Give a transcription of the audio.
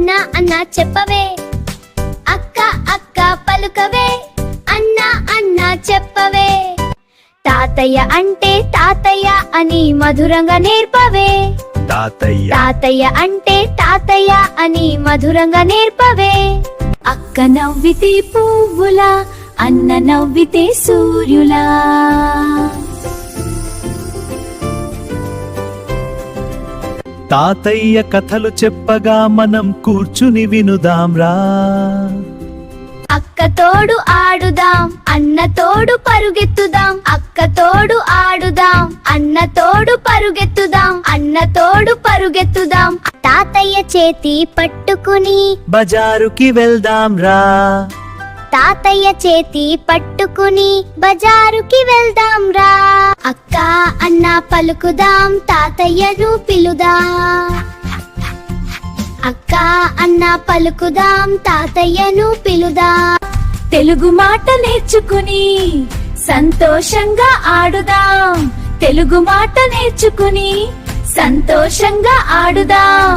అన్న అన్న చెప్పవే, అక్క అక్క పలుకవే, అన్న అన్న చెప్పవే. తాతయ్య అంటే తాతయ్య అని మధురంగా నేర్పవే, తాతయ్య తాతయ్య అంటే తాతయ్య అని మధురంగా నేర్పవే. అక్క నవ్వితే పువ్వులా, అన్న నవ్వితే సూర్యులా. తాతయ్య కథలు చెప్పగా మనం కూర్చుని వినుదాంరా. అక్క తోడు ఆడుదాం, అన్న తోడు పరుగెత్తుదాం. అక్క తోడు ఆడుదాం, అన్న తోడు పరుగెత్తుదాం. అన్న తోడు పరుగెత్తుదాం. తాతయ్య చేతి పట్టుకుని బజారుకి వెళ్దాంరా. తాతయ్య చేతి పట్టుకుని బజారుకి వెళ్దాం రా. అక్క అన్న పలుకుదాం, తాతయ్యను పిలుదాం. అక్క అన్న పలుకుదాం, తాతయ్యను పిలుదాం. తెలుగు మాట నేర్చుకుని సంతోషంగా ఆడుదాం. తెలుగు మాట నేర్చుకుని సంతోషంగా ఆడుదాం.